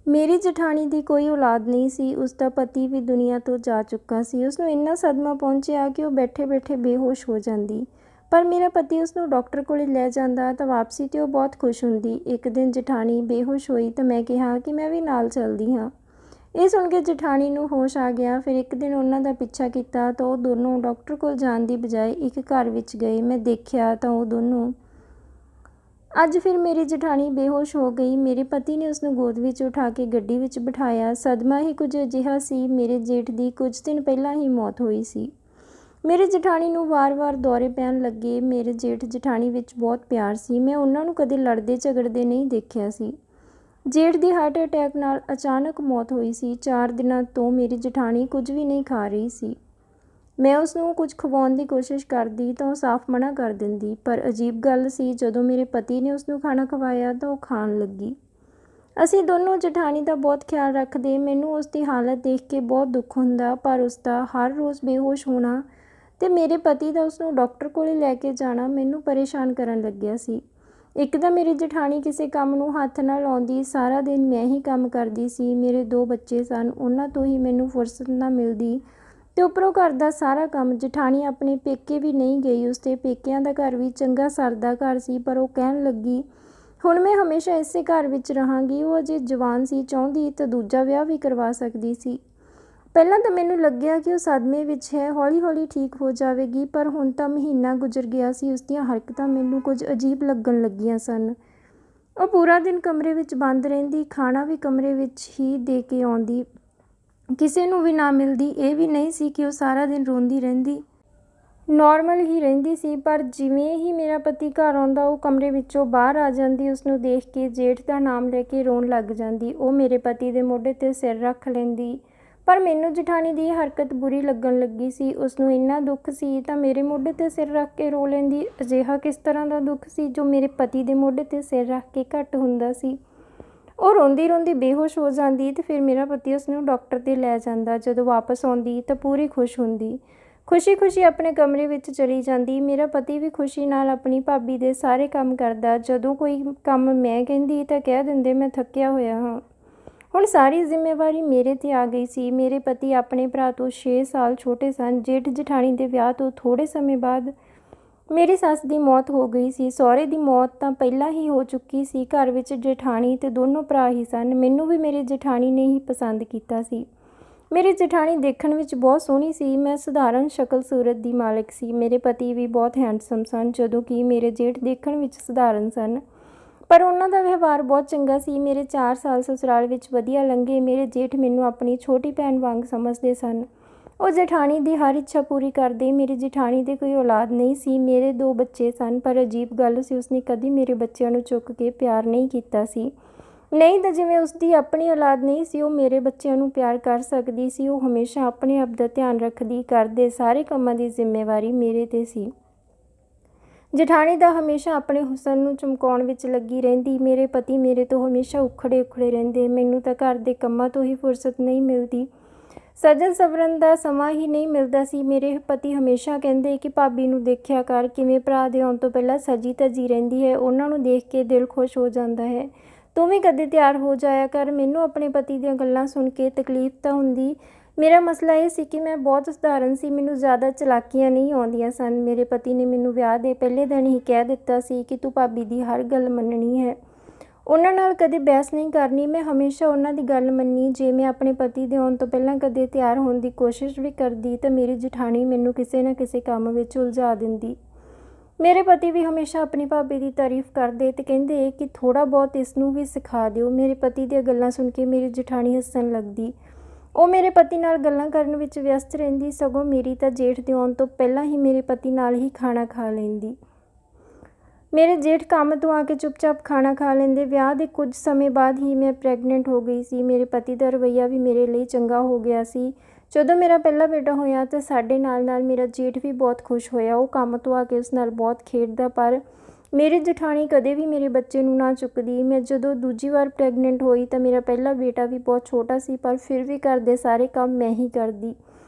ਮੇਰੀ ਜਠਾਣੀ ਦੀ ਕੋਈ ਔਲਾਦ ਨਹੀਂ ਸੀ। ਉਸਦਾ ਪਤੀ ਵੀ ਦੁਨੀਆ ਤੋਂ ਜਾ ਚੁੱਕਾ ਸੀ। ਉਸਨੂੰ ਇੰਨਾ ਸਦਮਾ ਪਹੁੰਚਿਆ ਕਿ ਉਹ ਬੈਠੇ-ਬੈਠੇ ਬੇਹੋਸ਼ ਹੋ ਜਾਂਦੀ। ਪਰ ਮੇਰਾ ਪਤੀ ਉਸਨੂੰ ਡਾਕਟਰ ਕੋਲ ਲੈ ਜਾਂਦਾ ਤਾਂ ਵਾਪਸੀ 'ਤੇ ਉਹ ਬਹੁਤ ਖੁਸ਼ ਹੁੰਦੀ। ਇੱਕ ਦਿਨ ਜਠਾਣੀ ਬੇਹੋਸ਼ ਹੋਈ ਤਾਂ ਮੈਂ ਕਿਹਾ ਕਿ ਮੈਂ ਵੀ ਨਾਲ ਚੱਲਦੀ ਹਾਂ। ਇਹ ਸੁਣ ਕੇ ਜਠਾਣੀ ਨੂੰ ਹੋਸ਼ ਆ ਗਿਆ। ਫਿਰ ਇੱਕ ਦਿਨ ਉਹਨਾਂ ਦਾ ਪਿੱਛਾ ਕੀਤਾ ਤਾਂ ਉਹ ਦੋਨੋਂ ਡਾਕਟਰ ਕੋਲ ਜਾਣ ਦੀ ਬਜਾਏ ਇੱਕ ਘਰ ਵਿੱਚ ਗਏ। ਮੈਂ ਦੇਖਿਆ ਤਾਂ ਉਹ ਦੋਨੋਂ ਅੱਜ ਫਿਰ ਮੇਰੀ ਜਠਾਣੀ ਬੇਹੋਸ਼ ਹੋ ਗਈ। ਮੇਰੇ ਪਤੀ ਨੇ ਉਸਨੂੰ ਗੋਦ ਵਿੱਚ ਉਠਾ ਕੇ ਗੱਡੀ ਵਿੱਚ ਬਿਠਾਇਆ। ਸਦਮਾ ਹੀ ਕੁਝ ਅਜਿਹਾ ਸੀ, ਮੇਰੇ ਜੇਠ ਦੀ ਕੁਝ ਦਿਨ ਪਹਿਲਾਂ ਹੀ ਮੌਤ ਹੋਈ ਸੀ। ਮੇਰੇ ਜਠਾਣੀ ਨੂੰ ਵਾਰ-ਵਾਰ ਦੌਰੇ ਪੈਣ ਲੱਗੇ। ਮੇਰੇ ਜੇਠ ਜਠਾਣੀ ਵਿੱਚ ਬਹੁਤ ਪਿਆਰ ਸੀ। ਮੈਂ ਉਹਨਾਂ ਨੂੰ ਕਦੇ ਲੜਦੇ ਝਗੜਦੇ ਨਹੀਂ ਦੇਖਿਆ ਸੀ। ਜੇਠ ਦੀ ਹਾਰਟ ਅਟੈਕ ਨਾਲ ਅਚਾਨਕ ਮੌਤ ਹੋਈ ਸੀ। 4 ਦਿਨਾਂ ਤੋਂ ਮੇਰੀ ਜਠਾਣੀ ਕੁਝ ਵੀ ਨਹੀਂ ਖਾ ਰਹੀ ਸੀ। ਮੈਂ ਉਸਨੂੰ ਕੁਝ ਖਵਾਉਣ ਦੀ ਕੋਸ਼ਿਸ਼ ਕਰਦੀ ਤਾਂ ਉਹ ਸਾਫ਼ ਮਨਾ ਕਰ ਦਿੰਦੀ। ਪਰ ਅਜੀਬ ਗੱਲ ਸੀ, ਜਦੋਂ ਮੇਰੇ ਪਤੀ ਨੇ ਉਸਨੂੰ ਖਾਣਾ ਖਵਾਇਆ ਤਾਂ ਉਹ ਖਾਣ ਲੱਗੀ। ਅਸੀਂ ਦੋਨੋਂ ਜਠਾਣੀ ਦਾ ਬਹੁਤ ਖਿਆਲ ਰੱਖਦੇ। ਮੈਨੂੰ ਉਸਦੀ ਹਾਲਤ ਦੇਖ ਕੇ ਬਹੁਤ ਦੁੱਖ ਹੁੰਦਾ, ਪਰ ਉਸਦਾ ਹਰ ਰੋਜ਼ ਬੇਹੋਸ਼ ਹੋਣਾ ਤੇ ਮੇਰੇ ਪਤੀ ਦਾ ਉਸਨੂੰ ਡਾਕਟਰ ਕੋਲ ਲੈ ਕੇ ਜਾਣਾ ਮੈਨੂੰ ਪਰੇਸ਼ਾਨ ਕਰਨ ਲੱਗਿਆ ਸੀ। ਇੱਕ ਤਾਂ ਮੇਰੀ ਜਠਾਣੀ ਕਿਸੇ ਕੰਮ ਨੂੰ ਹੱਥ ਨਾ ਲਾਉਂਦੀ। ਸਾਰਾ ਦਿਨ ਮੈਂ ਹੀ ਕੰਮ ਕਰਦੀ ਸੀ। ਮੇਰੇ 2 ਬੱਚੇ ਸਨ, ਉਹਨਾਂ ਤੋਂ ਹੀ ਮੈਨੂੰ ਫੁਰਸਤ ਨਾ ਮਿਲਦੀ ਤੇ ਉੱਪਰੋਂ ਘਰ ਦਾ ਸਾਰਾ ਕੰਮ। ਜਠਾਣੀ ਆਪਣੇ ਪੇਕੇ ਵੀ ਨਹੀਂ ਗਈ। ਉਸਦੇ ਪੇਕਿਆਂ ਦਾ ਘਰ ਵੀ ਚੰਗਾ ਸਰਦਾ ਘਰ ਸੀ, ਪਰ ਉਹ ਕਹਿਣ ਲੱਗੀ, ਹੁਣ ਮੈਂ ਹਮੇਸ਼ਾ ਇਸੇ ਘਰ ਵਿੱਚ ਰਹਾਂਗੀ। ਉਹ ਅਜੇ ਜਵਾਨ ਸੀ, ਚਾਹੁੰਦੀ ਤਾਂ ਦੂਜਾ ਵਿਆਹ ਵੀ ਕਰਵਾ ਸਕਦੀ ਸੀ। ਪਹਿਲਾਂ ਤਾਂ ਮੈਨੂੰ ਲੱਗਿਆ ਕਿ ਉਹ ਸਦਮੇ ਵਿੱਚ ਹੈ, ਹੌਲੀ-ਹੌਲੀ ਠੀਕ ਹੋ ਜਾਵੇਗੀ, ਪਰ ਹੁਣ ਤਾਂ ਮਹੀਨਾ ਗੁਜ਼ਰ ਗਿਆ ਸੀ। ਉਸਦੀਆਂ ਹਰਕਤਾਂ ਮੈਨੂੰ ਕੁਝ ਅਜੀਬ ਲੱਗਣ ਲੱਗੀਆਂ ਸਨ। ਉਹ ਪੂਰਾ ਦਿਨ ਕਮਰੇ ਵਿੱਚ ਬੰਦ ਰਹਿੰਦੀ, ਖਾਣਾ ਵੀ ਕਮਰੇ ਵਿੱਚ ਹੀ ਦੇ ਕੇ ਆਉਂਦੀ, ਕਿਸੇ ਨੂੰ ਵੀ ਨਾ ਮਿਲਦੀ। ਇਹ ਵੀ ਨਹੀਂ ਸੀ ਕਿ ਉਹ ਸਾਰਾ ਦਿਨ ਰੋਂਦੀ ਰਹਿੰਦੀ, ਨੋਰਮਲ ਹੀ ਰਹਿੰਦੀ ਸੀ। ਪਰ ਜਿਵੇਂ ਹੀ ਮੇਰਾ ਪਤੀ ਘਰ ਆਉਂਦਾ, ਉਹ ਕਮਰੇ ਵਿੱਚੋਂ ਬਾਹਰ ਆ ਜਾਂਦੀ। ਉਸਨੂੰ ਦੇਖ ਕੇ ਜੇਠ ਦਾ ਨਾਮ ਲੈ ਕੇ ਰੋਣ ਲੱਗ ਜਾਂਦੀ। ਉਹ ਮੇਰੇ ਪਤੀ ਦੇ ਮੋਢੇ 'ਤੇ ਸਿਰ ਰੱਖ ਲੈਂਦੀ। ਪਰ ਮੈਨੂੰ ਜਠਾਣੀ ਦੀ ਹਰਕਤ ਬੁਰੀ ਲੱਗਣ ਲੱਗੀ ਸੀ। ਉਸਨੂੰ ਇੰਨਾ ਦੁੱਖ ਸੀ ਤਾਂ ਮੇਰੇ ਮੋਢੇ 'ਤੇ ਸਿਰ ਰੱਖ ਕੇ ਰੋ ਲੈਂਦੀ। ਅਜਿਹਾ ਕਿਸ ਤਰ੍ਹਾਂ ਦਾ ਦੁੱਖ ਸੀ ਜੋ ਮੇਰੇ ਪਤੀ ਦੇ ਮੋਢੇ 'ਤੇ ਸਿਰ ਰੱਖ ਕੇ ਘੱਟ ਹੁੰਦਾ ਸੀ। ਉਹ ਰੋਂਦੀ-ਰੋਂਦੀ ਬੇਹੋਸ਼ ਹੋ ਜਾਂਦੀ ਤੇ ਫਿਰ ਮੇਰਾ ਪਤੀ ਉਸਨੂੰ ਡਾਕਟਰ 'ਤੇ ਲੈ ਜਾਂਦਾ। ਜਦੋਂ ਵਾਪਸ ਆਉਂਦੀ ਤਾਂ ਪੂਰੀ ਖੁਸ਼ ਹੁੰਦੀ, ਖੁਸ਼ੀ-ਖੁਸ਼ੀ ਆਪਣੇ ਕਮਰੇ ਵਿੱਚ ਚਲੀ ਜਾਂਦੀ। ਮੇਰਾ ਪਤੀ ਵੀ ਖੁਸ਼ੀ ਨਾਲ ਆਪਣੀ ਭਾਬੀ ਦੇ ਸਾਰੇ ਕੰਮ ਕਰਦਾ। ਜਦੋਂ ਕੋਈ ਕੰਮ ਮੈਂ ਕਹਿੰਦੀ ਤਾਂ ਕਹਿ ਦਿੰਦੇ, ਮੈਂ ਥੱਕਿਆ ਹੋਇਆ ਹਾਂ। ਹੁਣ ਸਾਰੀ ਜ਼ਿੰਮੇਵਾਰੀ ਮੇਰੇ 'ਤੇ ਆ ਗਈ ਸੀ। ਮੇਰੇ ਪਤੀ ਆਪਣੇ ਭਰਾ ਤੋਂ 6 ਸਾਲ ਛੋਟੇ ਸਨ। ਜੇਠ ਜਠਾਣੀ ਦੇ ਵਿਆਹ ਤੋਂ ਥੋੜ੍ਹੇ ਸਮੇਂ ਬਾਅਦ ਮੇਰੀ ਸੱਸ ਦੀ ਮੌਤ ਹੋ ਗਈ ਸੀ। ਸਹੁਰੇ ਦੀ ਮੌਤ ਤਾਂ ਪਹਿਲਾਂ ਹੀ ਹੋ ਚੁੱਕੀ ਸੀ। ਘਰ ਵਿੱਚ ਜਠਾਣੀ ਤੇ ਦੋਨੋਂ ਭਰਾ ਹੀ ਸਨ। ਮੈਨੂੰ ਵੀ ਮੇਰੀ ਜਠਾਣੀ ਨੇ ਹੀ ਪਸੰਦ ਕੀਤਾ ਸੀ। ਮੇਰੀ ਜਠਾਣੀ ਦੇਖਣ ਵਿੱਚ ਬਹੁਤ ਸੋਹਣੀ ਸੀ। ਮੈਂ ਸਧਾਰਨ ਸ਼ਕਲ ਸੂਰਤ ਦੀ ਮਾਲਕ ਸੀ। ਮੇਰੇ ਪਤੀ ਵੀ ਬਹੁਤ ਹੈਂਡਸਮ ਸਨ, ਜਦੋਂ ਕਿ ਮੇਰੇ ਜੇਠ ਦੇਖਣ ਵਿੱਚ ਸਧਾਰਨ ਸਨ, ਪਰ ਉਹਨਾਂ ਦਾ ਵਿਵਹਾਰ ਬਹੁਤ ਚੰਗਾ ਸੀ। ਮੇਰੇ 4 ਸਾਲ ਸਸੁਰਾਲ ਵਿੱਚ ਵਧੀਆ ਲੰਘੇ। ਮੇਰੇ ਜੇਠ ਮੈਨੂੰ ਆਪਣੀ ਛੋਟੀ ਭੈਣ ਵਾਂਗ ਸਮਝਦੇ ਸਨ। ਉਹ ਜਠਾਣੀ ਦੀ ਹਰ ਇੱਛਾ ਪੂਰੀ ਕਰਦੇ। ਮੇਰੀ ਜਠਾਣੀ ਦੇ ਕੋਈ ਔਲਾਦ ਨਹੀਂ ਸੀ। ਮੇਰੇ 2 ਬੱਚੇ ਸਨ, ਪਰ ਅਜੀਬ ਗੱਲ ਸੀ, ਉਸਨੇ ਕਦੀ ਮੇਰੇ ਬੱਚਿਆਂ ਨੂੰ ਚੁੱਕ ਕੇ ਪਿਆਰ ਨਹੀਂ ਕੀਤਾ ਸੀ। ਨਹੀਂ ਤਾਂ ਜਿਵੇਂ ਉਸਦੀ ਆਪਣੀ ਔਲਾਦ ਨਹੀਂ ਸੀ, ਉਹ ਮੇਰੇ ਬੱਚਿਆਂ ਨੂੰ ਪਿਆਰ ਕਰ ਸਕਦੀ ਸੀ। ਉਹ ਹਮੇਸ਼ਾ ਆਪਣੇ ਆਪ ਦਾ ਧਿਆਨ ਰੱਖਦੀ, ਘਰ ਦੇ ਸਾਰੇ ਕੰਮਾਂ ਦੀ ਜ਼ਿੰਮੇਵਾਰੀ ਮੇਰੇ 'ਤੇ ਸੀ। ਜਠਾਣੀ ਦਾ ਹਮੇਸ਼ਾ ਆਪਣੇ ਹੁਸਨ ਨੂੰ ਚਮਕਾਉਣ ਵਿੱਚ ਲੱਗੀ ਰਹਿੰਦੀ। ਮੇਰੇ ਪਤੀ ਮੇਰੇ ਤੋਂ ਹਮੇਸ਼ਾ ਉਖੜੇ-ਉਖੜੇ ਰਹਿੰਦੇ। ਮੈਨੂੰ ਤਾਂ ਘਰ ਦੇ ਕੰਮਾਂ ਤੋਂ ਹੀ ਫੁਰਸਤ ਨਹੀਂ ਮਿਲਦੀ, ਸਜਣ ਸਵਰਨ ਦਾ ਸਮਾਂ ਹੀ ਨਹੀਂ ਮਿਲਦਾ ਸੀ। ਮੇਰੇ ਪਤੀ ਹਮੇਸ਼ਾ ਕਹਿੰਦੇ ਕਿ ਭਾਬੀ ਨੂੰ ਦੇਖਿਆ ਕਰ, ਕਿਵੇਂ ਭਰਾ ਦੇ ਆਉਣ ਤੋਂ ਪਹਿਲਾਂ ਸਜੀ ਧਜੀ ਰਹਿੰਦੀ ਹੈ, ਉਹਨਾਂ ਨੂੰ ਦੇਖ ਕੇ ਦਿਲ ਖੁਸ਼ ਹੋ ਜਾਂਦਾ ਹੈ। ਤੂੰ ਵੀ ਕਦੇ ਤਿਆਰ ਹੋ ਜਾਇਆ ਕਰ। ਮੈਨੂੰ ਆਪਣੇ ਪਤੀ ਦੀਆਂ ਗੱਲਾਂ ਸੁਣ ਕੇ ਤਕਲੀਫ ਤਾਂ ਹੁੰਦੀ। ਮੇਰਾ ਮਸਲਾ ਇਹ ਸੀ ਕਿ ਮੈਂ ਬਹੁਤ ਸਧਾਰਨ ਸੀ, ਮੈਨੂੰ ਜ਼ਿਆਦਾ ਚਲਾਕੀਆਂ ਨਹੀਂ ਆਉਂਦੀਆਂ ਸਨ। ਮੇਰੇ ਪਤੀ ਨੇ ਮੈਨੂੰ ਵਿਆਹ ਦੇ ਪਹਿਲੇ ਦਿਨ ਹੀ ਕਹਿ ਦਿੱਤਾ ਸੀ ਕਿ ਤੂੰ ਭਾਬੀ ਦੀ ਹਰ ਗੱਲ ਮੰਨਣੀ ਹੈ, ਉਹਨਾਂ ਨਾਲ ਕਦੇ ਬਹਿਸ ਨਹੀਂ ਕਰਨੀ। ਮੈਂ ਹਮੇਸ਼ਾ ਉਹਨਾਂ ਦੀ ਗੱਲ ਮੰਨੀ। ਜੇ ਮੈਂ ਆਪਣੇ ਪਤੀ ਦੇ ਆਉਣ ਤੋਂ ਪਹਿਲਾਂ ਕਦੇ ਤਿਆਰ ਹੋਣ ਦੀ ਕੋਸ਼ਿਸ਼ ਵੀ ਕਰਦੀ ਤਾਂ ਮੇਰੀ ਜਠਾਣੀ ਮੈਨੂੰ ਕਿਸੇ ਨਾ ਕਿਸੇ ਕੰਮ ਵਿੱਚ ਉਲਝਾ ਦਿੰਦੀ। ਮੇਰੇ ਪਤੀ ਵੀ ਹਮੇਸ਼ਾ ਆਪਣੀ ਭਾਬੀ ਦੀ ਤਾਰੀਫ ਕਰਦੇ ਤੇ ਕਹਿੰਦੇ ਕਿ ਥੋੜ੍ਹਾ ਬਹੁਤ ਇਸ ਨੂੰ ਵੀ ਸਿਖਾ ਦਿਓ। ਮੇਰੇ ਪਤੀ ਦੀਆਂ ਗੱਲਾਂ ਸੁਣ ਕੇ ਮੇਰੀ ਜਠਾਣੀ ਹੱਸਣ ਲੱਗਦੀ। ਉਹ ਮੇਰੇ ਪਤੀ ਨਾਲ ਗੱਲਾਂ ਕਰਨ ਵਿੱਚ ਵਿਅਸਤ ਰਹਿੰਦੀ। ਸਗੋਂ ਮੇਰੀ ਤਾਂ ਜੇਠ ਦੇ ਆਉਣ ਤੋਂ ਪਹਿਲਾਂ ਹੀ ਮੇਰੇ ਪਤੀ ਨਾਲ ਹੀ ਖਾਣਾ ਖਾ ਲੈਂਦੀ। ਮੇਰੇ ਜੇਠ ਕੰਮ ਤੋਂ ਆ ਕੇ ਚੁੱਪਚਾਪ ਖਾਣਾ ਖਾ ਲੈਂਦੇ। ਵਿਆਹ ਦੇ ਕੁਝ ਸਮੇਂ ਬਾਅਦ ਹੀ ਮੈਂ ਪ੍ਰੈਗਨੈਂਟ ਹੋ ਗਈ ਸੀ। ਮੇਰੇ ਪਤੀ ਦਾ ਰਵੱਈਆ ਵੀ ਮੇਰੇ ਲਈ ਚੰਗਾ ਹੋ ਗਿਆ ਸੀ। ਜਦੋਂ ਮੇਰਾ ਪਹਿਲਾ ਬੇਟਾ ਹੋਇਆ ਤਾਂ ਸਾਡੇ ਨਾਲ ਮੇਰਾ ਜੇਠ ਵੀ ਬਹੁਤ ਖੁਸ਼ ਹੋਇਆ। ਉਹ ਕੰਮ ਤੋਂ ਆ ਕੇ ਉਸ ਨਾਲ ਬਹੁਤ ਖੇਡਦਾ, ਪਰ ਮੇਰੀ ਜਠਾਣੀ ਕਦੇ ਵੀ ਮੇਰੇ ਬੱਚੇ ਨੂੰ ਨਾ ਚੁੱਕਦੀ। ਮੈਂ ਜਦੋਂ ਦੂਜੀ ਵਾਰ ਪ੍ਰੈਗਨੈਂਟ ਹੋਈ ਤਾਂ ਮੇਰਾ ਪਹਿਲਾ ਬੇਟਾ ਵੀ ਬਹੁਤ ਛੋਟਾ ਸੀ, ਪਰ ਫਿਰ ਵੀ ਘਰ ਦੇ ਸਾਰੇ ਕੰਮ ਮੈਂ ਹੀ ਕਰਦੀ।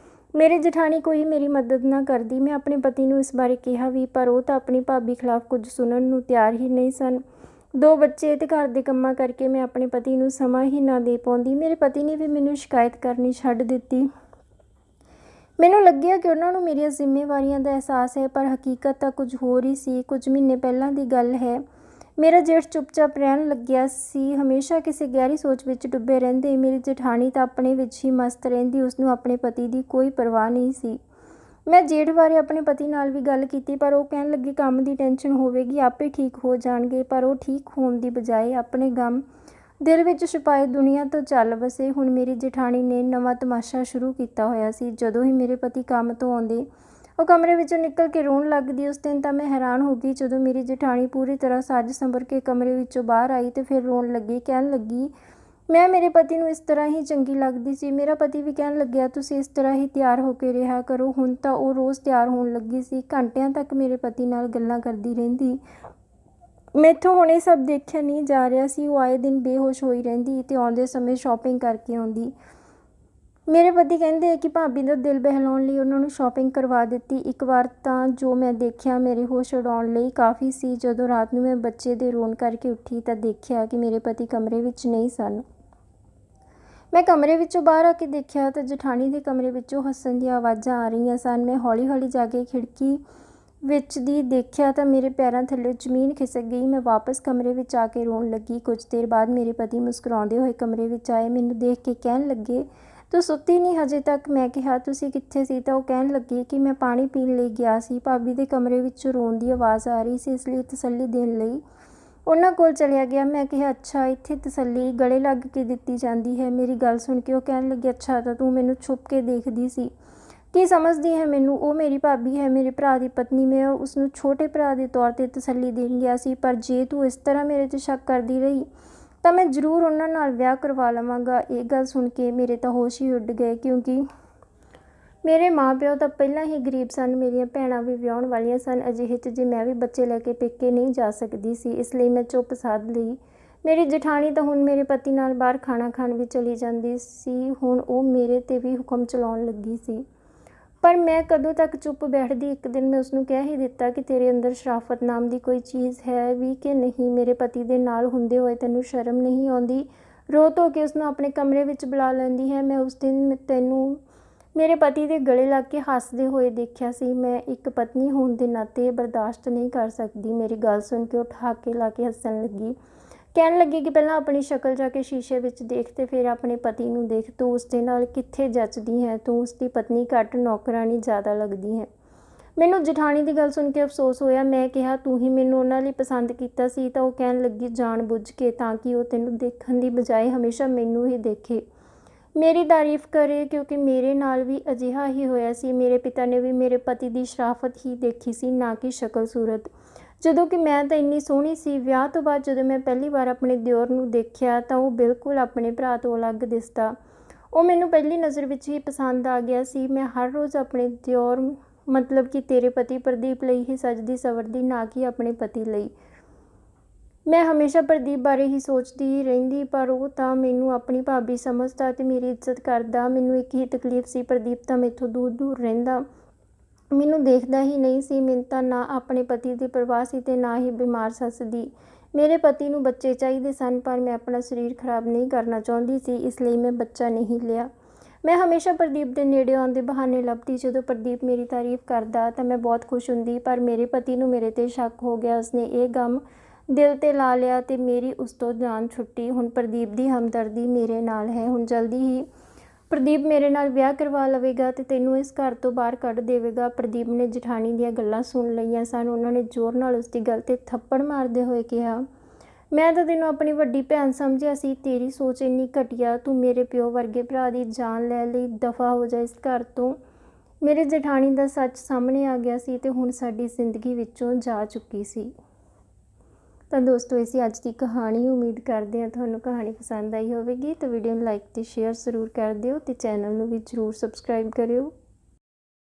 ਮੇਰੀ ਜਠਾਣੀ ਕੋਈ ਮੇਰੀ ਮਦਦ ਨਾ ਕਰਦੀ। ਮੈਂ ਆਪਣੇ ਪਤੀ ਨੂੰ ਇਸ ਬਾਰੇ ਕਿਹਾ ਵੀ, ਪਰ ਉਹ ਤਾਂ ਆਪਣੀ ਭਾਬੀ ਖਿਲਾਫ ਕੁਝ ਸੁਣਨ ਨੂੰ ਤਿਆਰ ਹੀ ਨਹੀਂ ਸਨ। 2 ਬੱਚੇ ਤੇ ਘਰ ਦੇ ਕੰਮਾਂ ਕਰਕੇ ਮੈਂ ਆਪਣੇ ਪਤੀ ਨੂੰ ਸਮਾਂ ਹੀ ਨਾ ਦੇ ਪਾਉਂਦੀ। ਮੇਰੇ ਪਤੀ ਨੇ ਵੀ ਮੈਨੂੰ ਸ਼ਿਕਾਇਤ ਕਰਨੀ ਛੱਡ ਦਿੱਤੀ। ਮੈਨੂੰ ਲੱਗਿਆ ਕਿ ਉਹਨਾਂ ਨੂੰ ਮੇਰੀਆਂ ਜ਼ਿੰਮੇਵਾਰੀਆਂ ਦਾ ਅਹਿਸਾਸ ਹੈ, ਪਰ ਹਕੀਕਤ ਤਾਂ ਕੁਝ ਹੋਰ ਹੀ ਸੀ। ਕੁਝ ਮਹੀਨੇ ਪਹਿਲਾਂ ਦੀ ਗੱਲ ਹੈ। ਮੇਰਾ ਜੇਠ ਚੁੱਪਚਾਪ ਰਹਿਣ ਲੱਗਿਆ ਸੀ, ਹਮੇਸ਼ਾ ਕਿਸੇ ਗਹਿਰੀ ਸੋਚ ਵਿੱਚ ਡੁੱਬੇ ਰਹਿੰਦੇ। ਮੇਰੀ ਜੇਠਾਣੀ ਤਾਂ ਆਪਣੇ ਵਿੱਚ ਹੀ ਮਸਤ ਰਹਿੰਦੀ, ਉਸਨੂੰ ਆਪਣੇ ਪਤੀ ਦੀ ਕੋਈ ਪਰਵਾਹ ਨਹੀਂ ਸੀ। ਮੈਂ ਜੇਠ ਬਾਰੇ ਆਪਣੇ ਪਤੀ ਨਾਲ ਵੀ ਗੱਲ ਕੀਤੀ, ਪਰ ਉਹ ਕਹਿਣ ਲੱਗੇ ਕੰਮ ਦੀ ਟੈਨਸ਼ਨ ਹੋਵੇਗੀ, ਆਪੇ ਠੀਕ ਹੋ ਜਾਣਗੇ। ਪਰ ਉਹ ਠੀਕ ਹੋਣ ਦੀ ਬਜਾਏ ਆਪਣੇ ਗਮ ਦਿਲ ਵਿੱਚ ਛੁਪਾਏ ਦੁਨੀਆ ਤੋਂ ਚੱਲ ਵਸੇ। ਹੁਣ ਮੇਰੀ ਜੇਠਾਣੀ ਨੇ ਨਵਾਂ ਤਮਾਸ਼ਾ ਸ਼ੁਰੂ ਕੀਤਾ ਹੋਇਆ ਸੀ। ਜਦੋਂ ਹੀ ਮੇਰੇ ਪਤੀ ਕੰਮ ਤੋਂ ਆਉਂਦੇ, ਉਹ ਕਮਰੇ ਵਿੱਚੋਂ ਨਿਕਲ ਕੇ ਰੋਣ ਲੱਗਦੀ। ਉਸ ਦਿਨ ਤਾਂ ਮੈਂ ਹੈਰਾਨ ਹੋ ਗਈ ਜਦੋਂ ਮੇਰੀ ਜੇਠਾਣੀ ਪੂਰੀ ਤਰ੍ਹਾਂ ਸੱਜ ਸੰਵਰ ਕੇ ਕਮਰੇ ਵਿੱਚੋਂ ਬਾਹਰ ਆਈ ਤੇ ਫਿਰ ਰੋਣ ਲੱਗੀ। ਕਹਿਣ ਲੱਗੀ, ਮੈਂ ਮੇਰੇ ਪਤੀ ਨੂੰ ਇਸ ਤਰ੍ਹਾਂ ਹੀ ਚੰਗੀ ਲੱਗਦੀ ਸੀ। ਮੇਰਾ ਪਤੀ ਵੀ ਕਹਿਣ ਲੱਗਿਆ, ਤੁਸੀਂ ਇਸ ਤਰ੍ਹਾਂ ਹੀ ਤਿਆਰ ਹੋ ਕੇ ਰਿਹਾ ਕਰੋ। ਹੁਣ ਤਾਂ ਉਹ ਰੋਜ਼ ਤਿਆਰ ਹੋਣ ਲੱਗੀ ਸੀ, ਘੰਟਿਆਂ ਤੱਕ ਮੇਰੇ ਪਤੀ ਨਾਲ ਗੱਲਾਂ ਕਰਦੀ ਰਹਿੰਦੀ। ਮੈਥੋਂ ਹੁਣ ਇਹ ਸਭ ਦੇਖਿਆ ਨਹੀਂ ਜਾ ਰਿਹਾ ਸੀ। ਉਹ ਆਏ ਦਿਨ ਬੇਹੋਸ਼ ਹੋਈ ਰਹਿੰਦੀ ਤੇ ਆਉਂਦੇ ਸਮੇਂ ਸ਼ਾਪਿੰਗ ਕਰਕੇ ਆਉਂਦੀ। ਮੇਰੇ ਪਤੀ ਕਹਿੰਦੇ ਹੈ ਕਿ ਭਾਬੀ ਦਾ ਦਿਲ ਬਹਿਲਾਉਣ ਲਈ ਉਹਨਾਂ ਨੂੰ ਸ਼ਾਪਿੰਗ ਕਰਵਾ ਦਿੱਤੀ। ਇੱਕ ਵਾਰ ਤਾਂ ਜੋ ਮੈਂ ਦੇਖਿਆ ਮੇਰੇ ਹੋਸ਼ ਉਡਾਉਣ ਲਈ ਕਾਫੀ ਸੀ। ਜਦੋਂ ਰਾਤ ਨੂੰ ਮੈਂ ਬੱਚੇ ਦੇ ਰੋਣ ਕਰਕੇ ਉੱਠੀ ਤਾਂ ਦੇਖਿਆ ਕਿ ਮੇਰੇ ਪਤੀ ਕਮਰੇ ਵਿੱਚ ਨਹੀਂ ਸਨ। ਮੈਂ ਕਮਰੇ ਵਿੱਚੋਂ ਬਾਹਰ ਆ ਕੇ ਦੇਖਿਆ ਤਾਂ ਜਠਾਣੀ ਦੇ ਕਮਰੇ ਵਿੱਚੋਂ ਹੱਸਣ ਦੀਆਂ ਆਵਾਜ਼ਾਂ ਆ ਰਹੀਆਂ ਸਨ। ਮੈਂ ਹੌਲੀ-ਹੌਲੀ ਜਾ ਕੇ ਖਿੜਕੀ ਵਿੱਚ ਦੀ ਦੇਖਿਆ ਤਾਂ ਮੇਰੇ ਪੈਰਾਂ ਥੱਲੇ ਜ਼ਮੀਨ ਖਿਸਕ ਗਈ। ਮੈਂ ਵਾਪਸ ਕਮਰੇ ਵਿੱਚ ਆ ਕੇ ਰੋਣ ਲੱਗੀ। ਕੁਝ ਦੇਰ ਬਾਅਦ ਮੇਰੇ ਪਤੀ ਮੁਸਕਰਾਉਂਦੇ ਹੋਏ ਕਮਰੇ ਵਿੱਚ ਆਏ। ਮੈਨੂੰ ਦੇਖ ਕੇ ਕਹਿਣ ਲੱਗੇ, ਤੂੰ ਸੁੱਤੀ ਨਹੀਂ ਹਜੇ ਤੱਕ? ਮੈਂ ਕਿਹਾ, ਤੁਸੀਂ ਕਿੱਥੇ ਸੀ? ਤਾਂ ਉਹ ਕਹਿਣ ਲੱਗੇ ਕਿ ਮੈਂ ਪਾਣੀ ਪੀਣ ਲਈ ਗਿਆ ਸੀ। ਭਾਬੀ ਦੇ ਕਮਰੇ ਵਿੱਚੋਂ ਰੋਣ ਦੀ ਆਵਾਜ਼ ਆ ਰਹੀ ਸੀ, ਇਸ ਲਈ ਤਸੱਲੀ ਦੇਣ ਲਈ ਉਹਨਾਂ ਕੋਲ ਚਲਿਆ ਗਿਆ। ਮੈਂ ਕਿਹਾ, ਅੱਛਾ, ਇੱਥੇ ਤਸੱਲੀ ਗਲੇ ਲੱਗ ਕੇ ਦਿੱਤੀ ਜਾਂਦੀ ਹੈ। ਮੇਰੀ ਗੱਲ ਸੁਣ ਕੇ ਉਹ ਕਹਿਣ ਲੱਗੇ, ਅੱਛਾ, ਤਾਂ ਤੂੰ ਮੈਨੂੰ ਛੁਪ ਕੇ ਦੇਖਦੀ ਸੀ? ਕੀ ਸਮਝਦੀ ਹੈ ਮੈਨੂੰ? ਉਹ ਮੇਰੀ ਭਾਬੀ ਹੈ, ਮੇਰੇ ਭਰਾ ਦੀ ਪਤਨੀ। ਮੈਂ ਉਸਨੂੰ ਛੋਟੇ ਭਰਾ ਦੇ ਤੌਰ 'ਤੇ ਤਸੱਲੀ ਦੇਣ ਗਿਆ ਸੀ। ਪਰ ਜੇ ਤੂੰ ਇਸ ਤਰ੍ਹਾਂ ਮੇਰੇ 'ਤੇ ਸ਼ੱਕ ਕਰਦੀ ਰਹੀ ਤਾਂ ਮੈਂ ਜ਼ਰੂਰ ਉਹਨਾਂ ਨਾਲ ਵਿਆਹ ਕਰਵਾ ਲਵਾਂਗਾ। ਇਹ ਗੱਲ ਸੁਣ ਕੇ ਮੇਰੇ ਤਾਂ ਹੋਸ਼ ਹੀ ਉੱਡ ਗਏ, ਕਿਉਂਕਿ ਮੇਰੇ ਮਾਂ-ਪਿਓ ਤਾਂ ਪਹਿਲਾਂ ਹੀ ਗਰੀਬ ਸਨ। ਮੇਰੀਆਂ ਭੈਣਾਂ ਵੀ ਵਿਆਹੁਣ ਵਾਲੀਆਂ ਸਨ। ਅਜਿਹੇ 'ਚ ਜੇ ਮੈਂ ਵੀ ਬੱਚੇ ਲੈ ਕੇ ਪੇਕੇ ਨਹੀਂ ਜਾ ਸਕਦੀ ਸੀ, ਇਸ ਲਈ ਮੈਂ ਚੁੱਪ ਸਾਧ ਲਈ। ਮੇਰੀ ਜਠਾਣੀ ਤਾਂ ਹੁਣ ਮੇਰੇ ਪਤੀ ਨਾਲ ਬਾਹਰ ਖਾਣਾ ਖਾਣ ਵੀ ਚਲੀ ਜਾਂਦੀ ਸੀ। ਹੁਣ ਉਹ ਮੇਰੇ 'ਤੇ ਵੀ ਹੁਕਮ ਚਲਾਉਣ ਲੱਗੀ ਸੀ। ਪਰ ਮੈਂ ਕਦੋਂ ਤੱਕ ਚੁੱਪ ਬੈਠਦੀ? ਇੱਕ ਦਿਨ ਮੈਂ ਉਸਨੂੰ ਕਹਿ ਹੀ ਦਿੱਤਾ ਕਿ ਤੇਰੇ ਅੰਦਰ ਸ਼ਰਾਫਤ ਨਾਮ ਦੀ ਕੋਈ ਚੀਜ਼ ਹੈ ਵੀ ਕਿ ਨਹੀਂ? ਮੇਰੇ ਪਤੀ ਦੇ ਨਾਲ ਹੁੰਦੇ ਹੋਏ ਤੈਨੂੰ ਸ਼ਰਮ ਨਹੀਂ ਆਉਂਦੀ? ਰੋ ਧੋ ਕੇ ਉਸਨੂੰ ਆਪਣੇ ਕਮਰੇ ਵਿੱਚ ਬੁਲਾ ਲੈਂਦੀ ਹੈ। ਮੈਂ ਉਸ ਦਿਨ ਤੈਨੂੰ ਮੇਰੇ ਪਤੀ ਦੇ ਗਲੇ ਲੱਗ ਕੇ ਹੱਸਦੇ ਹੋਏ ਦੇਖਿਆ ਸੀ। ਮੈਂ ਇੱਕ ਪਤਨੀ ਹੋਣ ਦੇ ਨਾਤੇ ਬਰਦਾਸ਼ਤ ਨਹੀਂ ਕਰ ਸਕਦੀ। ਮੇਰੀ ਗੱਲ ਸੁਣ ਕੇ ਉਹ ਠਹਾਕੇ ਲਾ ਕੇ ਹੱਸਣ ਲੱਗੀ। ਕਹਿਣ ਲੱਗੀ ਕਿ ਪਹਿਲਾਂ ਆਪਣੀ ਸ਼ਕਲ ਜਾ ਕੇ ਸ਼ੀਸ਼ੇ ਵਿੱਚ ਦੇਖ ਤੇ ਫਿਰ ਆਪਣੇ ਪਤੀ ਨੂੰ ਦੇਖ। ਤੂੰ ਉਸਦੇ ਨਾਲ ਕਿੱਥੇ ਜੱਚਦੀ ਹੈ? ਤੂੰ ਉਸਦੀ ਪਤਨੀ ਘੱਟ, ਨੌਕਰਾਨੀ ਜ਼ਿਆਦਾ ਲੱਗਦੀ ਹੈ। ਮੈਨੂੰ ਜਠਾਣੀ ਦੀ ਗੱਲ ਸੁਣ ਕੇ ਅਫਸੋਸ ਹੋਇਆ। ਮੈਂ ਕਿਹਾ, ਤੂੰ ਹੀ ਮੈਨੂੰ ਉਹਨਾਂ ਲਈ ਪਸੰਦ ਕੀਤਾ ਸੀ? ਤਾਂ ਉਹ ਕਹਿਣ ਲੱਗੀ, ਜਾਣ ਬੁੱਝ ਕੇ, ਤਾਂ ਕਿ ਉਹ ਤੈਨੂੰ ਦੇਖਣ ਦੀ ਬਜਾਏ ਹਮੇਸ਼ਾ ਮੈਨੂੰ ਹੀ ਦੇਖੇ, ਮੇਰੀ ਤਾਰੀਫ ਕਰੇ, ਕਿਉਂਕਿ ਮੇਰੇ ਨਾਲ ਵੀ ਅਜਿਹਾ ਹੀ ਹੋਇਆ ਸੀ। ਮੇਰੇ ਪਿਤਾ ਨੇ ਵੀ ਮੇਰੇ ਪਤੀ ਦੀ ਸ਼ਰਾਫਤ ਹੀ ਦੇਖੀ ਸੀ, ਨਾ ਕਿ ਸ਼ਕਲ ਸੂਰਤ। ਜਦੋਂ ਕਿ ਮੈਂ ਤਾਂ ਇੰਨੀ ਸੋਹਣੀ ਸੀ। ਵਿਆਹ ਤੋਂ ਬਾਅਦ ਜਦੋਂ ਮੈਂ ਪਹਿਲੀ ਵਾਰ ਆਪਣੇ ਦਿਓਰ ਨੂੰ ਦੇਖਿਆ ਤਾਂ ਉਹ ਬਿਲਕੁਲ ਆਪਣੇ ਭਰਾ ਤੋਂ ਅਲੱਗ ਦਿਸਦਾ। ਉਹ ਮੈਨੂੰ ਪਹਿਲੀ ਨਜ਼ਰ ਵਿੱਚ ਹੀ ਪਸੰਦ ਆ ਗਿਆ ਸੀ। ਮੈਂ ਹਰ ਰੋਜ਼ ਆਪਣੇ ਦਿਓਰ ਮਤਲਬ ਕਿ ਤੇਰੇ ਪਤੀ ਪ੍ਰਦੀਪ ਲਈ ਹੀ ਸਜਦੀ ਸਵਰਦੀ, ਨਾ ਕਿ ਆਪਣੇ ਪਤੀ ਲਈ। ਮੈਂ ਹਮੇਸ਼ਾ ਪ੍ਰਦੀਪ ਬਾਰੇ ਹੀ ਸੋਚਦੀ ਰਹਿੰਦੀ, ਪਰ ਉਹ ਤਾਂ ਮੈਨੂੰ ਆਪਣੀ ਭਾਬੀ ਸਮਝਦਾ ਤੇ ਮੇਰੀ ਇੱਜ਼ਤ ਕਰਦਾ। ਮੈਨੂੰ ਇੱਕ ਹੀ ਤਕਲੀਫ ਸੀ, ਪ੍ਰਦੀਪ ਤਾਂ ਮੈਥੋਂ ਦੂਰ ਦੂਰ ਰਹਿੰਦਾ, ਮੈਨੂੰ ਦੇਖਦਾ ਹੀ ਨਹੀਂ ਸੀ। ਮੈਨੂੰ ਤਾਂ ਨਾ ਆਪਣੇ ਪਤੀ ਦੀ ਪਰਵਾਹ ਸੀ ਤੇ ਨਾ ਹੀ ਬਿਮਾਰ ਸੱਸ ਦੀ। ਮੇਰੇ ਪਤੀ ਨੂੰ ਬੱਚੇ ਚਾਹੀਦੇ ਸਨ, ਪਰ ਮੈਂ ਆਪਣਾ ਸਰੀਰ ਖਰਾਬ ਨਹੀਂ ਕਰਨਾ ਚਾਹੁੰਦੀ ਸੀ, ਇਸ ਲਈ ਮੈਂ ਬੱਚਾ ਨਹੀਂ ਲਿਆ। ਮੈਂ ਹਮੇਸ਼ਾ ਪ੍ਰਦੀਪ ਦੇ ਨੇੜੇ ਆਉਣ ਦੇ ਬਹਾਨੇ ਲੱਭਦੀ। ਜਦੋਂ ਪ੍ਰਦੀਪ ਮੇਰੀ ਤਾਰੀਫ ਕਰਦਾ ਤਾਂ ਮੈਂ ਬਹੁਤ ਖੁਸ਼ ਹੁੰਦੀ, ਪਰ ਮੇਰੇ ਪਤੀ ਨੂੰ ਮੇਰੇ 'ਤੇ ਸ਼ੱਕ ਹੋ ਗਿਆ। ਉਸਨੇ ਇਹ ਗਮ ਦਿਲ 'ਤੇ ਲਾ ਲਿਆ ਤੇ ਮੇਰੀ ਉਸ ਤੋਂ ਜਾਨ ਛੁੱਟੀ। ਹੁਣ ਪ੍ਰਦੀਪ ਦੀ ਹਮਦਰਦੀ ਮੇਰੇ ਨਾਲ ਹੈ। ਹੁਣ ਜਲਦੀ ਹੀ ਪ੍ਰਦੀਪ ਮੇਰੇ ਨਾਲ ਵਿਆਹ ਕਰਵਾ ਲਵੇਗਾ ਤੇ ਤੈਨੂੰ ਇਸ ਘਰ ਤੋਂ ਬਾਹਰ ਕੱਢ ਦੇਵੇਗਾ। ਪ੍ਰਦੀਪ ਨੇ ਜਠਾਣੀ ਦੀਆਂ ਗੱਲਾਂ ਸੁਣ ਲਈਆਂ ਸਨ। ਉਹਨਾਂ ਨੇ ਜ਼ੋਰ ਨਾਲ ਉਸਦੀ ਗੱਲ 'ਤੇ ਥੱਪੜ ਮਾਰਦੇ ਹੋਏ ਕਿਹਾ, ਮੈਂ ਤਾਂ ਤੈਨੂੰ ਆਪਣੀ ਵੱਡੀ ਭੈਣ ਸਮਝਿਆ ਸੀ। ਤੇਰੀ ਸੋਚ ਇੰਨੀ ਘਟੀਆ। ਤੂੰ ਮੇਰੇ ਪਿਓ ਵਰਗੇ ਭਰਾ ਦੀ ਜਾਨ ਲੈ ਲਈ। ਦਫਾ ਹੋ ਜਾ ਇਸ ਘਰ ਤੋਂ। ਮੇਰੇ ਜਠਾਣੀ ਦਾ ਸੱਚ ਸਾਹਮਣੇ ਆ ਗਿਆ ਸੀ ਤੇ ਹੁਣ ਸਾਡੀ ਜ਼ਿੰਦਗੀ ਵਿੱਚੋਂ ਜਾ ਚੁੱਕੀ ਸੀ। ਤਾਂ ਦੋਸਤੋ, ਇਹ ਸੀ ਅੱਜ ਦੀ ਕਹਾਣੀ। ਉਮੀਦ ਕਰਦੇ ਹਾਂ ਤੁਹਾਨੂੰ ਕਹਾਣੀ ਪਸੰਦ ਆਈ ਹੋਵੇਗੀ। ਤਾਂ ਵੀਡੀਓ ਨੂੰ ਲਾਈਕ ਤੇ ਸ਼ੇਅਰ ਜ਼ਰੂਰ ਕਰ ਦਿਓ ਤੇ ਚੈਨਲ ਨੂੰ ਵੀ ਜ਼ਰੂਰ ਸਬਸਕ੍ਰਾਈਬ ਕਰਿਓ।